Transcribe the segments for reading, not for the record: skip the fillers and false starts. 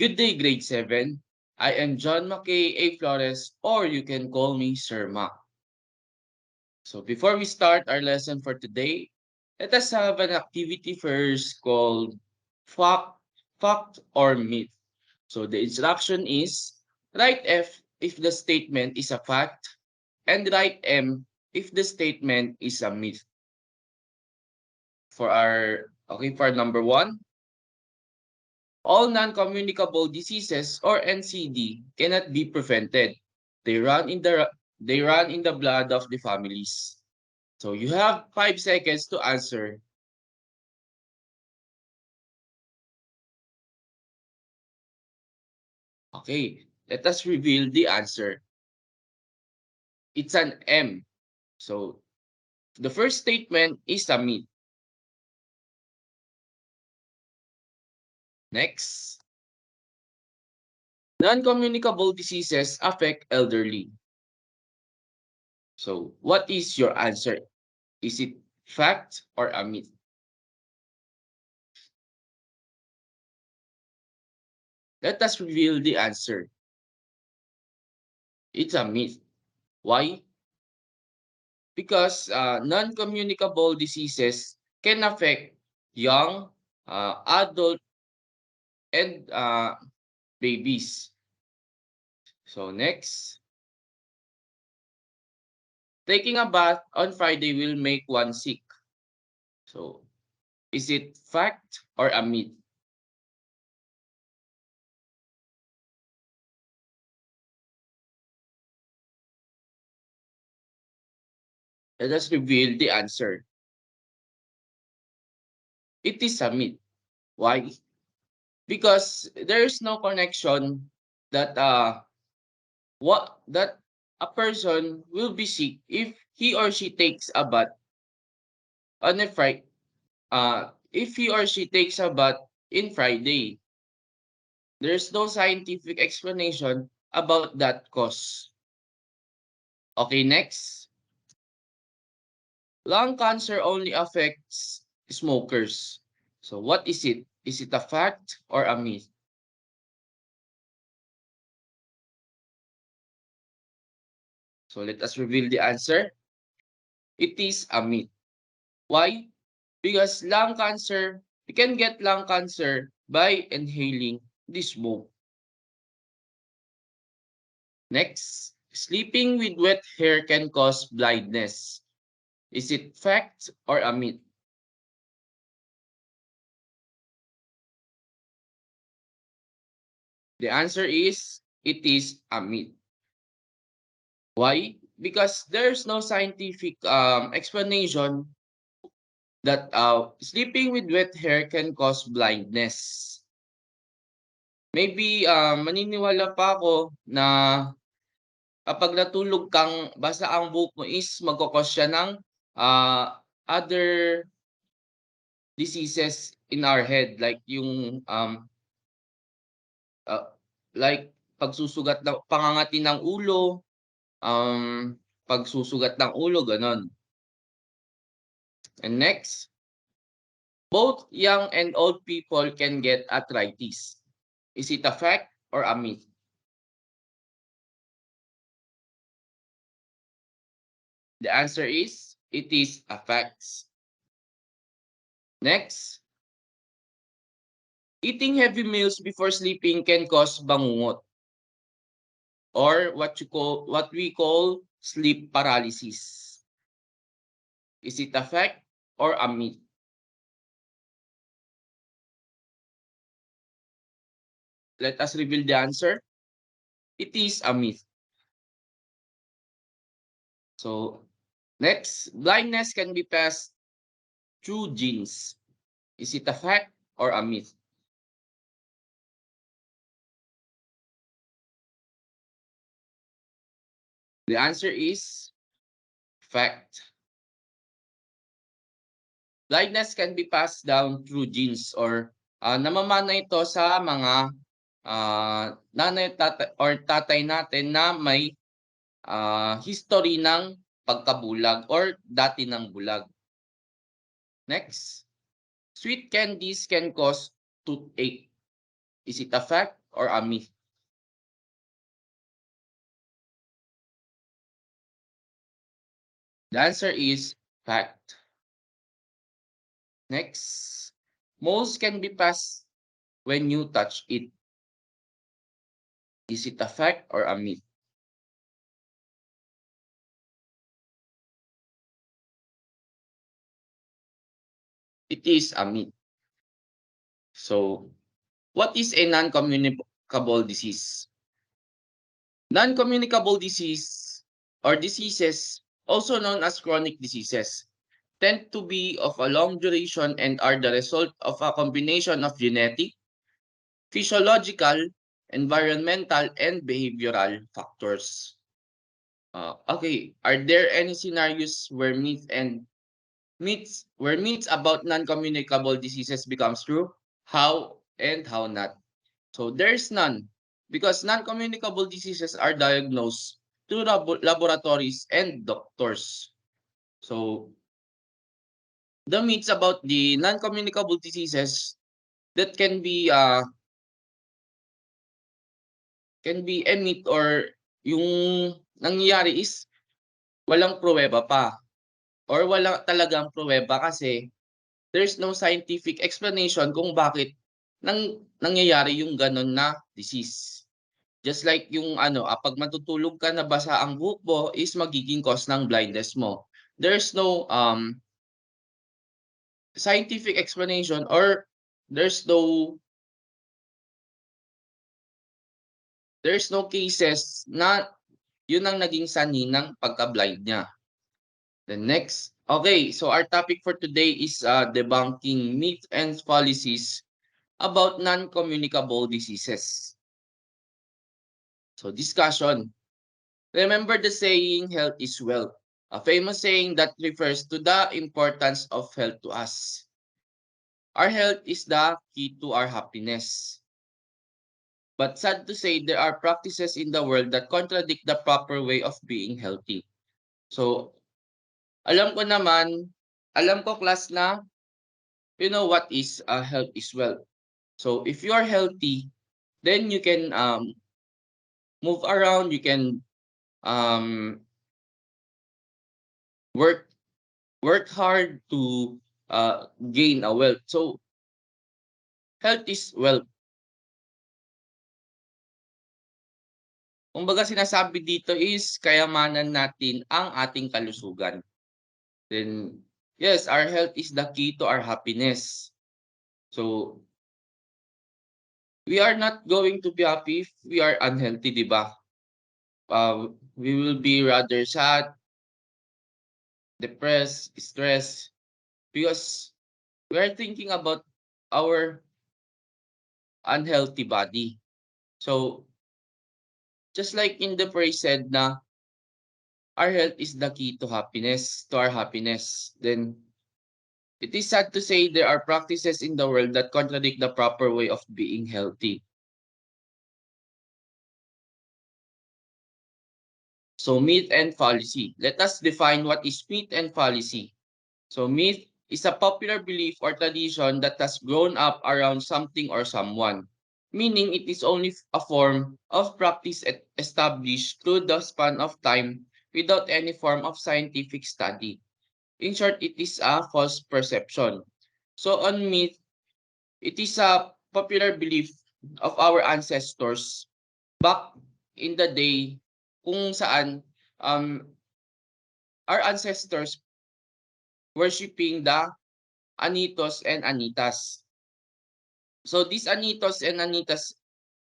Good day, grade 7. I am John Mackay A. Flores, or you can call me Sir Ma. So before we start our lesson for today, let us have an activity first called Fact, Fact or Myth. So the instruction is write F if the statement is a fact and write M if the statement is a myth. For number one, all non-communicable diseases or NCD cannot be prevented. They run in the blood of the families. So you have 5 seconds to answer. Okay, let us reveal the answer. It's an M. So the first statement is a myth. Next, non-communicable diseases affect elderly. So what is your answer? Is it fact or a myth? Let us reveal the answer. It's a myth. Why? Because non-communicable diseases can affect young, adult, and babies. So next, taking a bath on Friday will make one sick. So is it fact or a myth? Let us reveal the answer. It is a myth. Why? Because there is no connection that that a person will be sick if he or she takes a bath on a Friday. If he or she takes a bath in Friday, there's no scientific explanation about that cause. Okay, next. Lung cancer only affects smokers. So what is it? Is it a fact or a myth? So let us reveal the answer. It is a myth. Why? Because you can get lung cancer by inhaling the smoke. Next, sleeping with wet hair can cause blindness. Is it fact or a myth? The answer is it is a myth. Why? Because there's no scientific explanation that sleeping with wet hair can cause blindness. Maybe maniniwala pa ako na kapag natulog kang basta ang buhok mo is magkakos siya ng other diseases in our head like yung uh, like pagsusugat ng pangangati ng ulo, pagsusugat ng ulo ganon. And next, both young and old people can get arthritis. Is it a fact or a myth? The answer is it is a fact. Next, eating heavy meals before sleeping can cause bangungot or what we call sleep paralysis. Is it a fact or a myth? Let us reveal the answer. It is a myth. So, next, blindness can be passed through genes. Is it a fact or a myth? The answer is fact. Blindness can be passed down through genes or namamana ito sa mga nanay or tatay natin na may history ng pagkabulag or dati ng bulag. Next, sweet candies can cause toothache. Is it a fact or a myth? The answer is fact. Next, most can be passed when you touch it. Is it a fact or a myth? It is a myth. So, what is a non-communicable disease? Non-communicable disease or diseases, also known as chronic diseases, tend to be of a long duration and are the result of a combination of genetic, physiological, environmental, and behavioral factors. Okay, are there any scenarios where myths about non-communicable diseases becomes true? How and how not? So there's none because non-communicable diseases are diagnosed through laboratories and doctors. So the myths about the non-communicable diseases that can be a myth or yung nangyayari is walang pruweba pa or wala talagang pruweba kasi there's no scientific explanation kung bakit nangyayari yung gano'n na disease. Just like yung ano, 'pag matutulog ka nabasa ang buhok mo is magiging cause ng blindness mo. There's no, scientific explanation or there's no there's no cases na yun ang naging sanhi ng pagka-blind niya. The next okay, so our topic for today is, debunking myths and fallacies about non-communicable diseases. So discussion. Remember the saying, health is wealth, a famous saying that refers to the importance of health to us. Our health is the key to our happiness. But sad to say, there are practices in the world that contradict the proper way of being healthy. So, alam ko naman, alam ko class na, you know what is health is wealth. So, if you are healthy, then you can move around, you can um, work work hard to gain a wealth. So, health is wealth. Kumbaga sinasabi dito is kayamanan natin ang ating kalusugan. Then, yes, our health is the key to our happiness. So, we are not going to be happy if we are unhealthy, di ba? We will be rather sad, depressed, stressed, because we are thinking about our unhealthy body. So, just like in the phrase said na our health is the key to happiness, to our happiness, then it is sad to say there are practices in the world that contradict the proper way of being healthy. So, myth and fallacy. Let us define what is myth and fallacy. So, myth is a popular belief or tradition that has grown up around something or someone, meaning it is only a form of practice established through the span of time without any form of scientific study. In short, it is a false perception. So, on myth, it is a popular belief of our ancestors back in the day kung saan um, our ancestors worshiping the Anitos and Anitas. So these Anitos and Anitas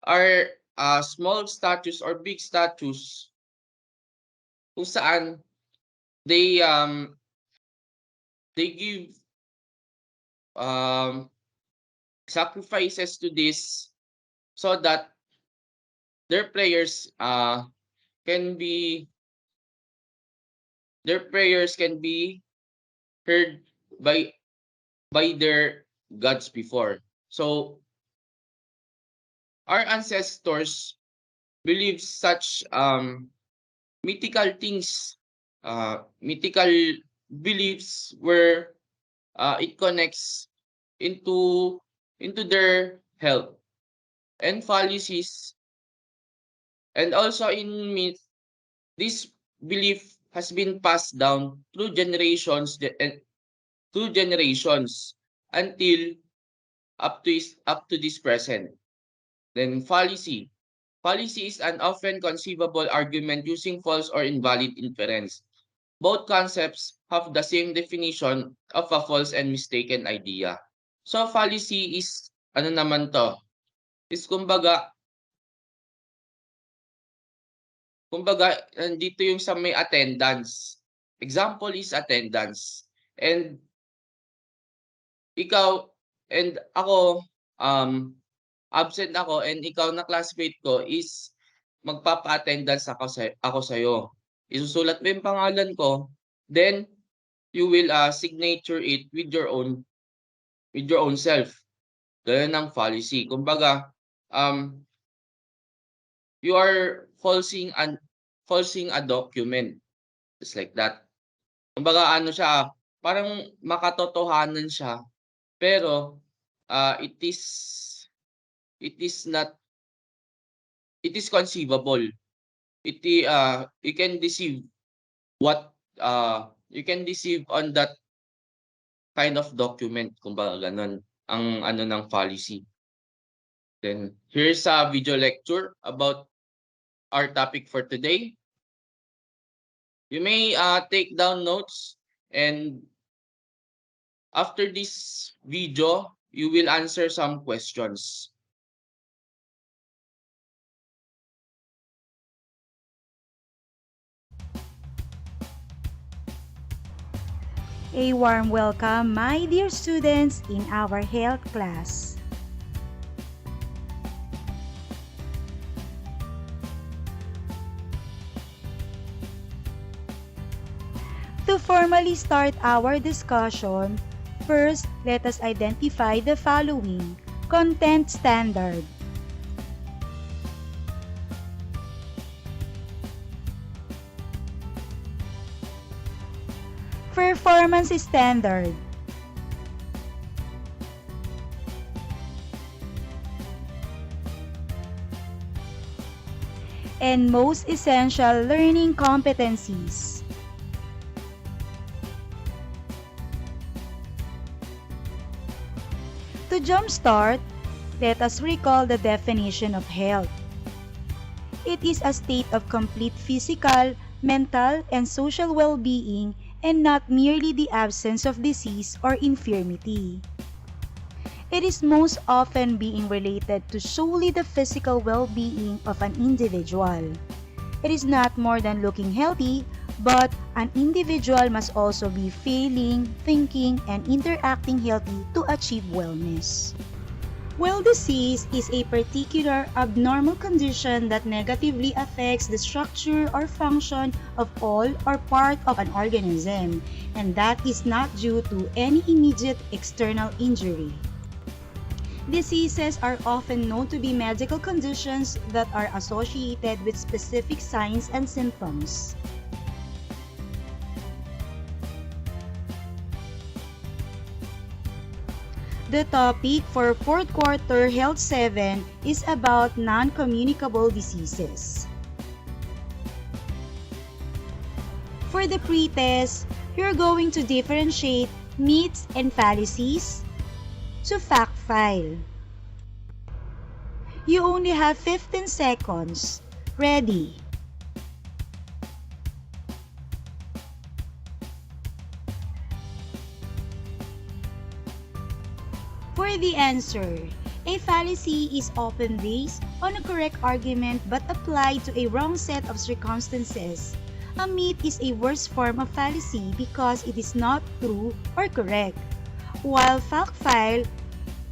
are small statues or big statues kung saan they um they give um sacrifices to this so that their prayers can be their prayers can be heard by their gods before. So our ancestors believe such mythical things, mythical beliefs where it connects into their health. and fallacies. And also in myth, this belief has been passed down through generations until up to this present. Then fallacy. Fallacy is an often conceivable argument using false or invalid inference. Both concepts have the same definition of a false and mistaken idea. So fallacy is ano naman to? Is kumbaga nandito yung sa may attendance. Example is attendance. And ikaw and ako absent ako and ikaw na classmate ko is magpapa-attendance ako sa'yo. Isusulat mo yung pangalan ko, then you will signature it with your own self. Gano'n ang fallacy. Kumbaga, you are falsing a document. Just like that. Kumbaga ano siya, parang makatotohanan siya, pero it is not it is conceivable. You can deceive what you can deceive on that kind of document, kumbaga gano'n ang ano ng fallacy. Then here's a video lecture about our topic for today. You may take down notes, and after this video, you will answer some questions. A warm welcome, my dear students, in our health class. To formally start our discussion, first, let us identify the following. Content standard. Performance standard. And most essential learning competencies. To jumpstart, let us recall the definition of health. It is a state of complete physical, mental, and social well-being, and not merely the absence of disease or infirmity. It is most often being related to solely the physical well-being of an individual. It is not more than looking healthy, but an individual must also be feeling, thinking, and interacting healthy to achieve wellness. Well, disease is a particular abnormal condition that negatively affects the structure or function of all or part of an organism, and that is not due to any immediate external injury. Diseases are often known to be medical conditions that are associated with specific signs and symptoms. The topic for 4th quarter Health 7 is about non-communicable diseases. For the pre-test, you're going to differentiate myths and fallacies to fact file. You only have 15 seconds. Ready? For the answer, a fallacy is often based on a correct argument but applied to a wrong set of circumstances. A myth is a worse form of fallacy because it is not true or correct, while fact file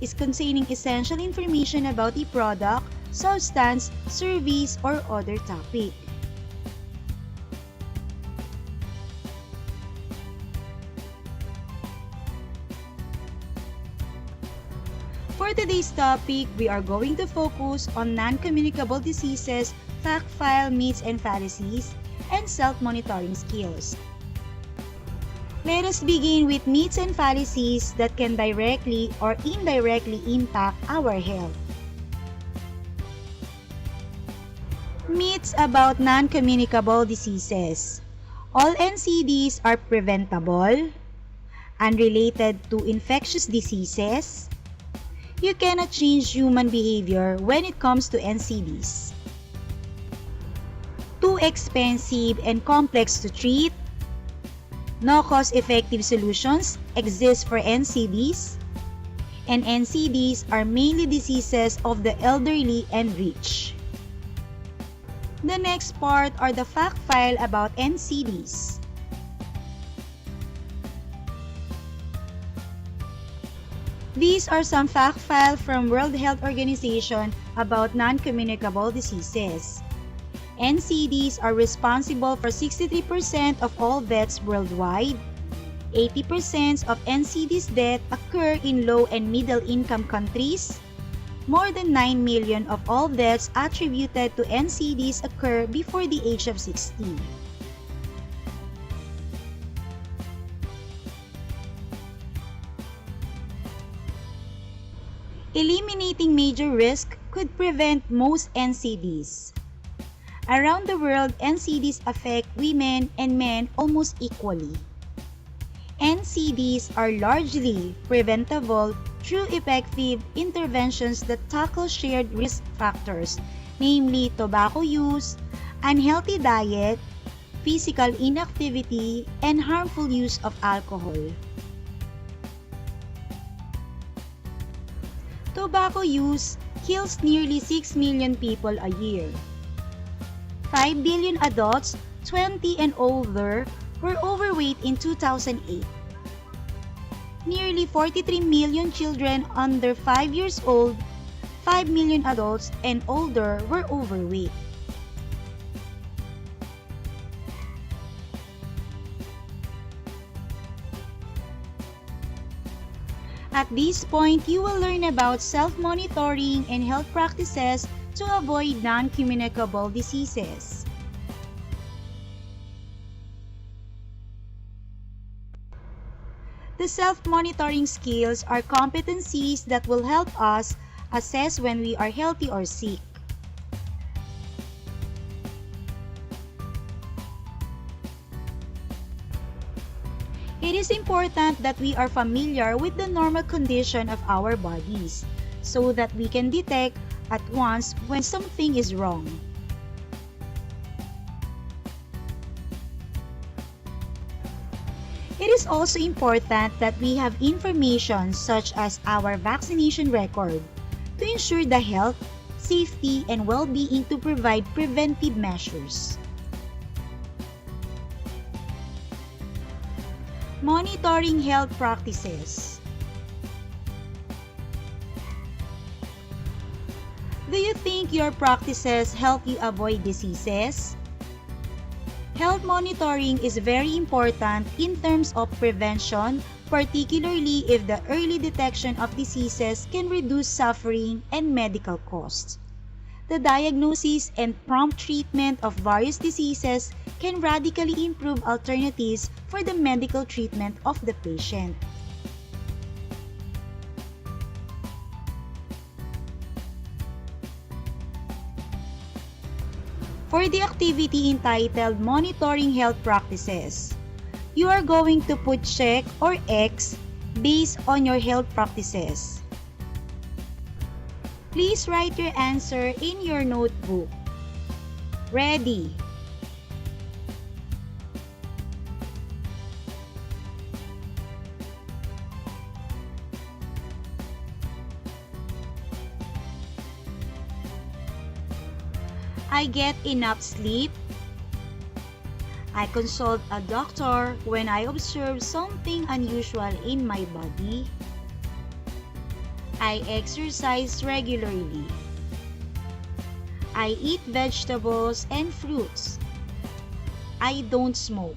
is containing essential information about a product, substance, service, or other topic. For today's topic, we are going to focus on non-communicable diseases, fact file, myths and fallacies, and self-monitoring skills. Let us begin with myths and fallacies that can directly or indirectly impact our health. Myths about non-communicable diseases. All NCDs are preventable, unrelated to infectious diseases. You cannot change human behavior when it comes to NCDs. Too expensive and complex to treat. No cost-effective solutions exist for NCDs. And NCDs are mainly diseases of the elderly and rich. The next part are the fact file about NCDs. These are some fact file from World Health Organization about non-communicable diseases. NCDs are responsible for 63% of all deaths worldwide. 80% of NCDs deaths occur in low and middle income countries. More than 9 million of all deaths attributed to NCDs occur before the age of 60. Eliminating major risk could prevent most NCDs. Around the world, NCDs affect women and men almost equally. NCDs are largely preventable through effective interventions that tackle shared risk factors, namely tobacco use, unhealthy diet, physical inactivity, and harmful use of alcohol. Tobacco use kills nearly 6 million people a year. 5 billion adults 20 and older were overweight in 2008. Nearly 43 million children under 5 years old, 5 million adults and older were overweight. At this point, you will learn about self-monitoring and health practices to avoid non-communicable diseases. The self-monitoring skills are competencies that will help us assess when we are healthy or sick. It is important that we are familiar with the normal condition of our bodies so that we can detect at once when something is wrong. It is also important that we have information such as our vaccination record to ensure the health, safety, and well-being to provide preventive measures. Monitoring health practices. Do you think your practices help you avoid diseases? Health monitoring is very important in terms of prevention, particularly if the early detection of diseases can reduce suffering and medical costs. The diagnosis and prompt treatment of various diseases can radically improve alternatives for the medical treatment of the patient. For the activity entitled Monitoring Health Practices, you are going to put check or X based on your health practices. Please write your answer in your notebook. Ready? I get enough sleep. I consult a doctor when I observe something unusual in my body. I exercise regularly. I eat vegetables and fruits. I don't smoke.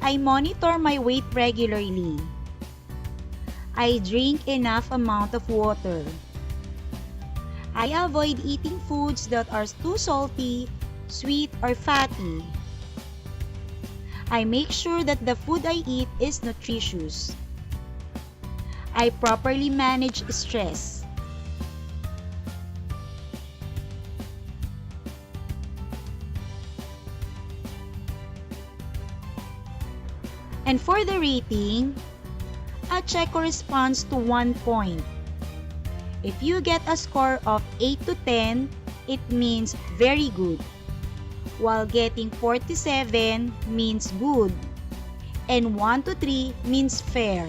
I monitor my weight regularly. I drink enough amount of water. I avoid eating foods that are too salty, sweet, or fatty. I make sure that the food I eat is nutritious. I properly manage stress. And for the rating, a check corresponds to 1 point. If you get a score of 8 to 10, it means very good, while getting 47 means good, and 1 to 3 means fair.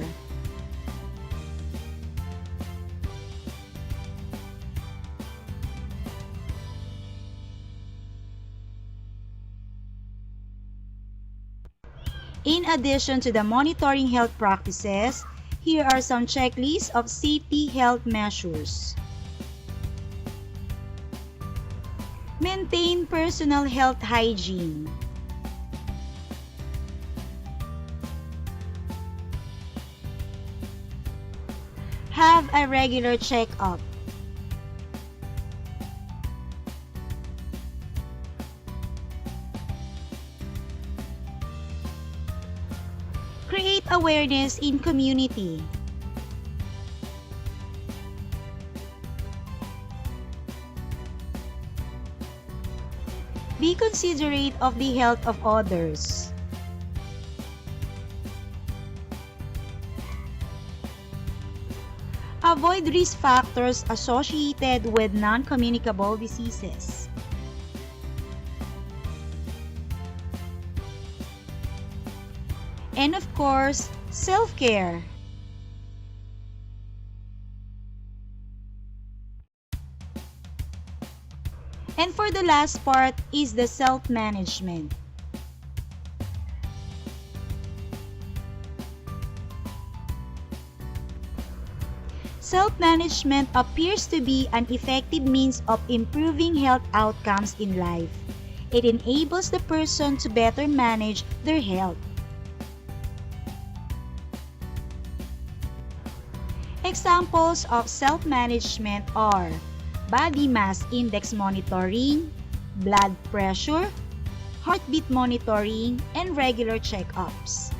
In addition to the monitoring health practices, here are some checklists of safety health measures. Maintain personal health hygiene. Have a regular checkup. Create awareness in community. Be considerate of the health of others. Avoid risk factors associated with non-communicable diseases. And of course, self-care. And for the last part is the self-management. Self-management appears to be an effective means of improving health outcomes in life. It enables the person to better manage their health. Examples of self-management are body mass index monitoring, blood pressure, heartbeat monitoring, and regular checkups.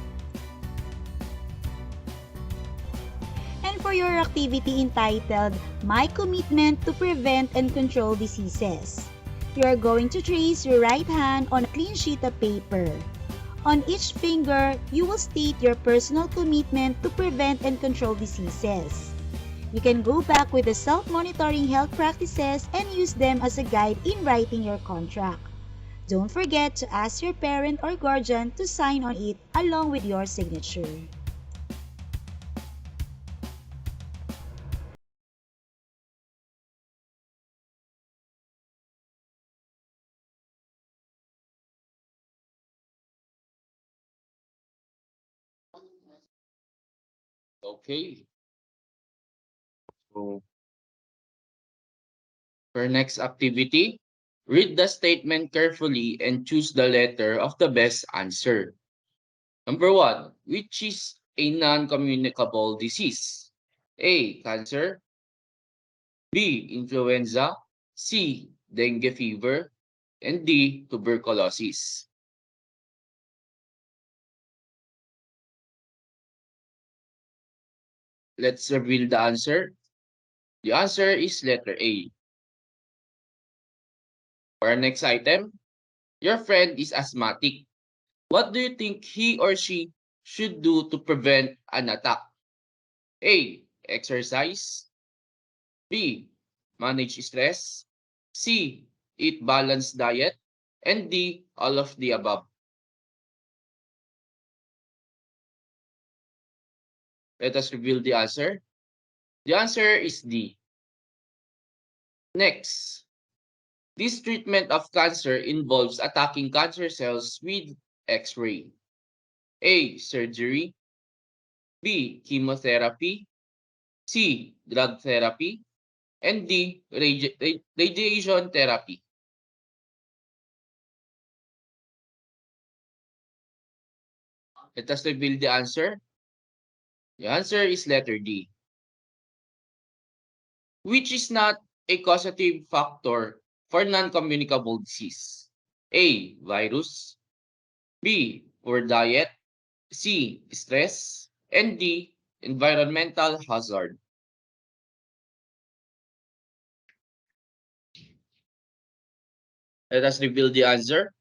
And for your activity entitled My Commitment to Prevent and Control Diseases, you are going to trace your right hand on a clean sheet of paper. On each finger, you will state your personal commitment to prevent and control diseases. You can go back with the self-monitoring health practices and use them as a guide in writing your contract. Don't forget to ask your parent or guardian to sign on it along with your signature. Okay. So for next activity, read the statement carefully and choose the letter of the best answer. Number one, which is a non-communicable disease? A. Cancer. B. Influenza. C. Dengue fever. And D. Tuberculosis. Let's reveal the answer. The answer is letter A. For our next item, your friend is asthmatic. What do you think he or she should do to prevent an attack? A. Exercise. B. Manage stress. C. Eat balanced diet. And D. All of the above. Let us reveal the answer. The answer is D. Next, this treatment of cancer involves attacking cancer cells with X-ray. A. Surgery. B. Chemotherapy. C. Drug therapy. And D. Radiation therapy. Let us reveal the answer. The answer is letter D, which is not a causative factor for non-communicable disease. A. Virus. B. poor diet, C. Stress, and D. Environmental hazard. Let us reveal the answer.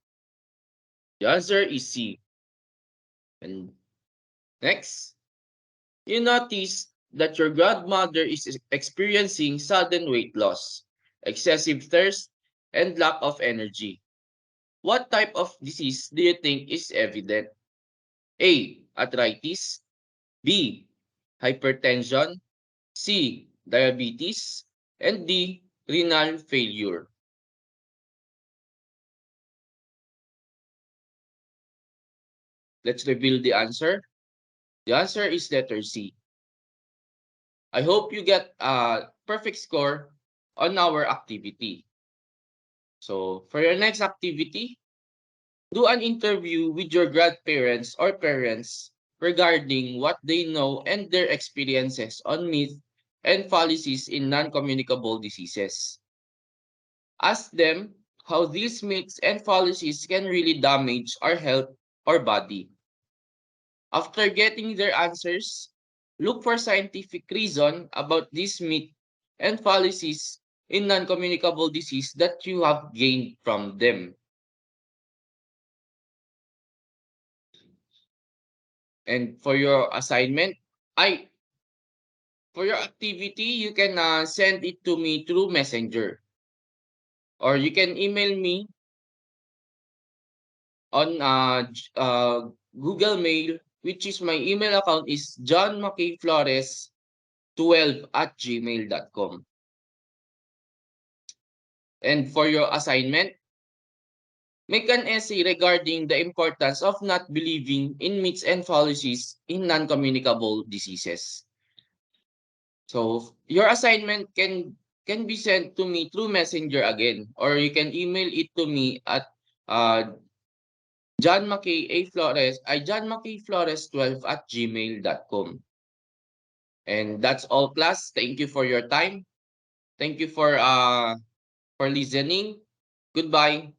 The answer is C. And next, you notice that your grandmother is experiencing sudden weight loss, excessive thirst, and lack of energy. What type of disease do you think is evident? A. Arthritis. B. Hypertension. C. Diabetes. And D. Renal failure. Let's reveal the answer. The answer is letter C. I hope you get a perfect score on our activity. So, for your next activity, do an interview with your grandparents or parents regarding what they know and their experiences on myth and fallacies in non-communicable diseases. Ask them how these myths and fallacies can really damage our health or body. After getting their answers, look for scientific reason about this myth and fallacies in non-communicable disease that you have gained from them. And for your assignment, I for your activity, you can send it to me through Messenger, or you can email me on Google Mail, which is my email account is johnmckflores12@gmail.com. And for your assignment, make an essay regarding the importance of not believing in myths and fallacies in non-communicable diseases. So your assignment can be sent to me through Messenger again, or you can email it to me at uh, johnmckflores12@gmail.com. And that's all, class. Thank you for your time. Thank you for listening. Goodbye.